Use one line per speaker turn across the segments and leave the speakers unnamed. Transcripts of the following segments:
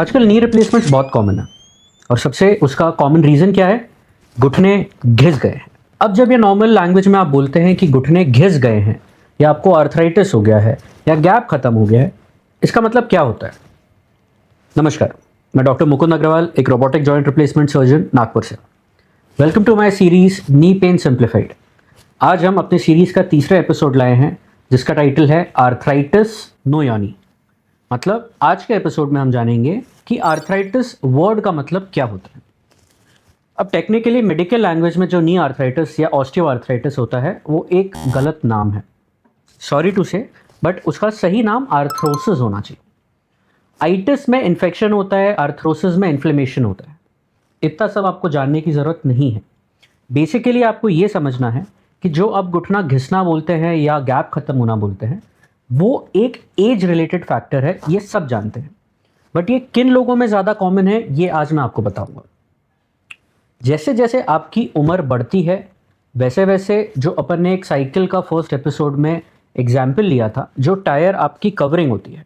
आजकल नी रिप्लेसमेंट्स बहुत कॉमन है और सबसे उसका कॉमन रीज़न क्या है? घुटने घिस गए हैं। अब जब ये नॉर्मल लैंग्वेज में आप बोलते हैं कि घुटने घिस गए हैं या आपको आर्थराइटिस हो गया है या गैप खत्म हो गया है, इसका मतलब क्या होता है? नमस्कार, मैं डॉक्टर मुकुंद अग्रवाल, एक robotic joint replacement surgeon Nagpur से। Welcome to my series knee pain simplified. आज हम अपने सीरीज का तीसरा एपिसोड लाए हैं जिसका टाइटल है आर्थराइटिस नो यानी। मतलब आज के एपिसोड में हम जानेंगे कि आर्थराइटिस वर्ड का मतलब क्या होता है। अब टेक्निकली मेडिकल लैंग्वेज में जो नी आर्थराइटिस या ऑस्टियो आर्थराइटिस होता है वो एक गलत नाम है, सॉरी टू से, बट उसका सही नाम आर्थरोसिस होना चाहिए। आइटिस में इन्फेक्शन होता है, आर्थरोसिस में इन्फ्लेमेशन होता है। इतना सब आपको जानने की ज़रूरत नहीं है। बेसिकली आपको ये समझना है कि जो अब घुटना घिसना बोलते हैं या गैप खत्म होना बोलते हैं वो एक एज रिलेटेड फैक्टर है, ये सब जानते हैं। बट ये किन लोगों में ज़्यादा कॉमन है ये आज मैं आपको बताऊंगा। जैसे जैसे आपकी उम्र बढ़ती है वैसे वैसे जो अपन ने एक साइकिल का फर्स्ट एपिसोड में एग्जाम्पल लिया था, जो टायर आपकी कवरिंग होती है,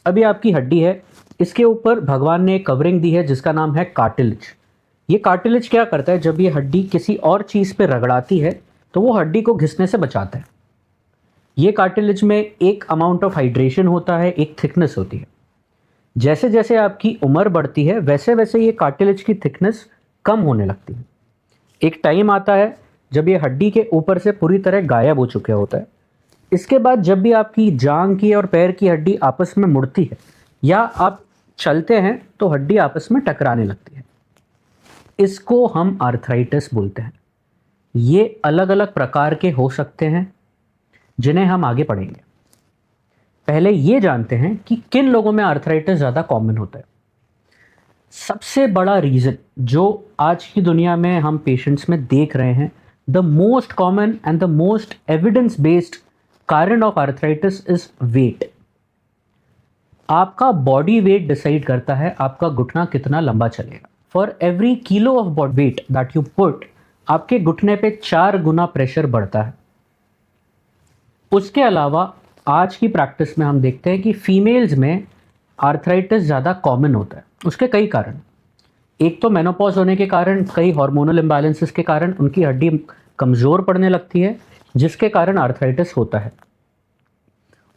अभी आपकी हड्डी है, इसके ऊपर भगवान ने एक कवरिंग दी है जिसका नाम है कार्टिलेज। ये कार्टिलेज क्या करता है? जब ये हड्डी किसी और चीज़ पे रगड़ाती है तो वो हड्डी को घिसने से बचाता है। ये कार्टिलेज में एक अमाउंट ऑफ हाइड्रेशन होता है, एक थिकनेस होती है। जैसे जैसे आपकी उम्र बढ़ती है वैसे वैसे ये कार्टिलेज की थिकनेस कम होने लगती है। एक टाइम आता है जब ये हड्डी के ऊपर से पूरी तरह गायब हो चुका होता है। इसके बाद जब भी आपकी जांघ की और पैर की हड्डी आपस में मुड़ती है या आप चलते हैं तो हड्डी आपस में टकराने लगती है। इसको हम आर्थराइटिस बोलते हैं। ये अलग अलग प्रकार के हो सकते हैं जिन्हें हम आगे पढ़ेंगे। पहले ये जानते हैं कि किन लोगों में आर्थराइटिस ज़्यादा कॉमन होता है। सबसे बड़ा रीज़न जो आज की दुनिया में हम पेशेंट्स में देख रहे हैं, the most common and the most evidence based कारण ऑफ आर्थराइटिस इज वेट। आपका बॉडी वेट डिसाइड करता है आपका घुटना कितना लंबा चलेगा। For every kilo of body weight that you put, आपके घुटने पे 4 गुना प्रेशर बढ़ता है। उसके अलावा आज की प्रैक्टिस में हम देखते हैं कि फीमेल्स में आर्थराइटिस ज़्यादा कॉमन होता है। उसके कई कारण, एक तो मेनोपॉज होने के कारण, कई हार्मोनल इम्बैलेंसेस के कारण उनकी हड्डी कमज़ोर पड़ने लगती है जिसके कारण आर्थराइटिस होता है।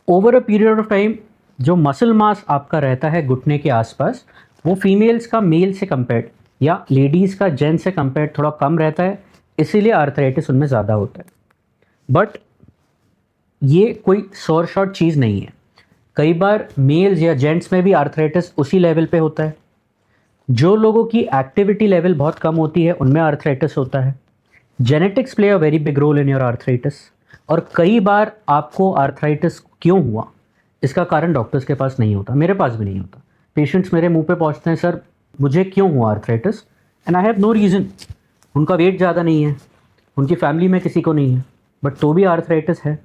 Over a period of time जो मसल मास आपका रहता है घुटने के आसपास वो फीमेल्स का मेल से कंपेयर्ड या लेडीज़ का जेंट से कंपेयर्ड थोड़ा कम रहता है, इसीलिए आर्थराइटिस उनमें ज़्यादा होता है। बट ये कोई श्योर शॉर्ट चीज़ नहीं है। कई बार मेल्स या जेंट्स में भी आर्थराइटिस उसी लेवल पे होता है। जो लोगों की एक्टिविटी लेवल बहुत कम होती है उनमें आर्थराइटिस होता है। Genetics play a very big role in your arthritis. और कई बार आपको आर्थराइटिस क्यों हुआ इसका कारण डॉक्टर्स के पास नहीं होता, मेरे पास भी नहीं होता। पेशेंट्स मेरे मुंह पे पहुंचते हैं, सर मुझे क्यों हुआ arthritis, and I have no reason. उनका वेट ज़्यादा नहीं है, उनकी फैमिली में किसी को नहीं है, बट तो भी आर्थराइटिस है।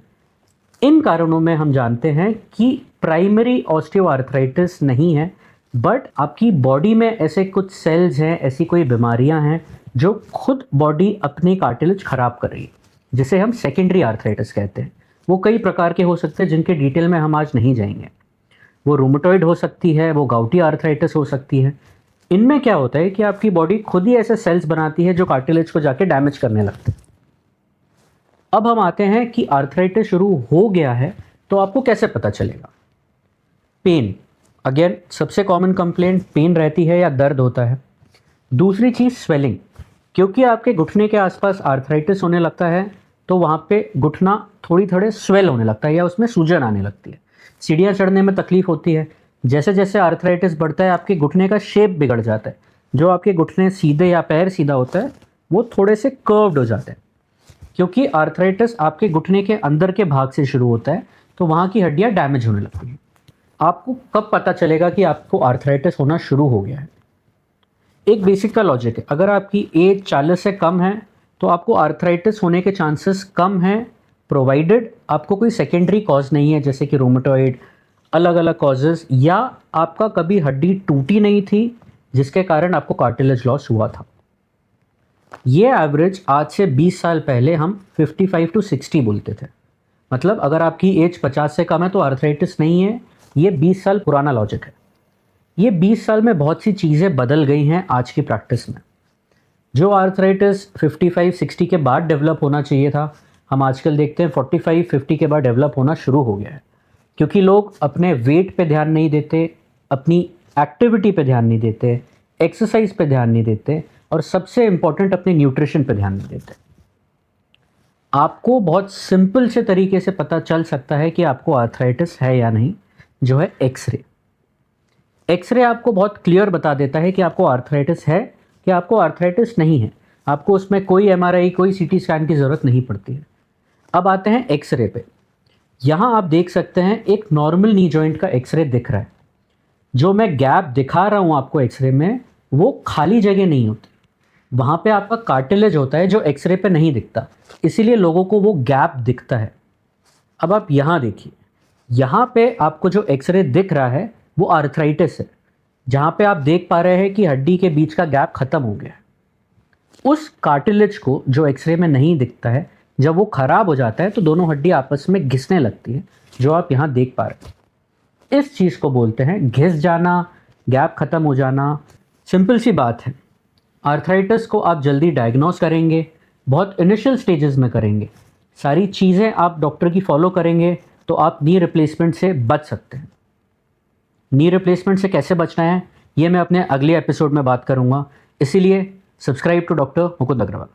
इन कारणों में हम जानते हैं कि प्राइमरी ऑस्टियोआर्थराइटिस नहीं है, बट आपकी बॉडी में ऐसे कुछ सेल्स हैं, ऐसी कोई बीमारियां हैं जो खुद बॉडी अपनी कार्टिलेज खराब कर रही है, जिसे हम सेकेंडरी आर्थराइटिस कहते हैं। वो कई प्रकार के हो सकते हैं जिनके डिटेल में हम आज नहीं जाएंगे। वो रूमेटॉइड हो सकती है, वो गाउटी आर्थराइटिस हो सकती है। इनमें क्या होता है कि आपकी बॉडी खुद ही ऐसे सेल्स बनाती है जो कार्टिलेज को जाके डैमेज करने लगते हैं। अब हम आते हैं कि आर्थराइटिस शुरू हो गया है तो आपको कैसे पता चलेगा। पेन, अगेन सबसे कॉमन कंप्लेंट पेन रहती है या दर्द होता है। दूसरी चीज़ स्वेलिंग, क्योंकि आपके घुटने के आसपास आर्थराइटिस होने लगता है तो वहाँ पे घुटना थोड़े स्वेल होने लगता है या उसमें सूजन आने लगती है। सीढ़ियाँ चढ़ने में तकलीफ होती है। जैसे जैसे आर्थराइटिस बढ़ता है आपके घुटने का शेप बिगड़ जाता है। जो आपके घुटने सीधे या पैर सीधा होता है वो थोड़े से कर्व्ड हो जाते हैं, क्योंकि आर्थराइटिस आपके घुटने के अंदर के भाग से शुरू होता है तो वहाँ की हड्डियाँ डैमेज होने लगती हैं। आपको कब पता चलेगा कि आपको आर्थराइटिस होना शुरू हो गया है? एक बेसिक का लॉजिक है, अगर आपकी एज 40 से कम है तो आपको आर्थराइटिस होने के चांसेस कम हैं, प्रोवाइडेड आपको कोई सेकेंडरी कॉज नहीं है जैसे कि रोमेटॉइड, अलग अलग कॉजेज़, या आपका कभी हड्डी टूटी नहीं थी जिसके कारण आपको कार्टिलेज लॉस हुआ था। ये एवरेज आज से 20 साल पहले हम 55 टू 60 बोलते थे। मतलब अगर आपकी एज 50 से कम है तो आर्थराइटिस नहीं है, ये 20 साल पुराना लॉजिक है। ये 20 साल में बहुत सी चीज़ें बदल गई हैं आज की प्रैक्टिस में। जो आर्थराइटिस 55-60 के बाद डेवलप होना चाहिए था, हम आजकल देखते हैं 45-50 के बाद डेवलप होना शुरू हो गया है, क्योंकि लोग अपने वेट पे ध्यान नहीं देते, अपनी एक्टिविटी पे ध्यान नहीं देते, एक्सरसाइज पे ध्यान नहीं देते और सबसे इम्पॉर्टेंट अपने न्यूट्रिशन पे ध्यान नहीं देते। आपको बहुत सिंपल से तरीके से पता चल सकता है कि आपको आर्थराइटिस है या नहीं, जो है एक्सरे। एक्सरे आपको बहुत क्लियर बता देता है कि आपको आर्थराइटिस है कि आपको आर्थराइटिस नहीं है। आपको उसमें कोई एमआरआई, कोई सीटी स्कैन की ज़रूरत नहीं पड़ती है। अब आते हैं एक्सरे पे। यहाँ आप देख सकते हैं एक नॉर्मल नी जॉइंट का एक्सरे दिख रहा है। जो मैं गैप दिखा रहा हूँ आपको एक्सरे में, वो खाली जगह नहीं होती, वहाँ पे आपका कार्टिलेज होता है जो एक्सरे पे नहीं दिखता, इसीलिए लोगों को वो गैप दिखता है। अब आप यहाँ देखिए, यहाँ पे आपको जो एक्सरे दिख रहा है वो आर्थराइटिस है, जहाँ पे आप देख पा रहे हैं कि हड्डी के बीच का गैप खत्म हो गया है। उस कार्टिलेज को जो एक्सरे में नहीं दिखता है, जब वो खराब हो जाता है तो दोनों हड्डी आपस में घिसने लगती है, जो आप यहाँ देख पा रहे हैं। इस चीज़ को बोलते हैं घिस जाना, गैप खत्म हो जाना। सिंपल सी बात है, आर्थराइटिस को आप जल्दी डायग्नोस करेंगे, बहुत इनिशियल स्टेजेस में करेंगे, सारी चीज़ें आप डॉक्टर की फॉलो करेंगे, तो आप नी रिप्लेसमेंट से बच सकते हैं। नी रिप्लेसमेंट से कैसे बचना है, ये मैं अपने अगले एपिसोड में बात करूंगा। इसीलिए subscribe to doctor Mukund Agarwal.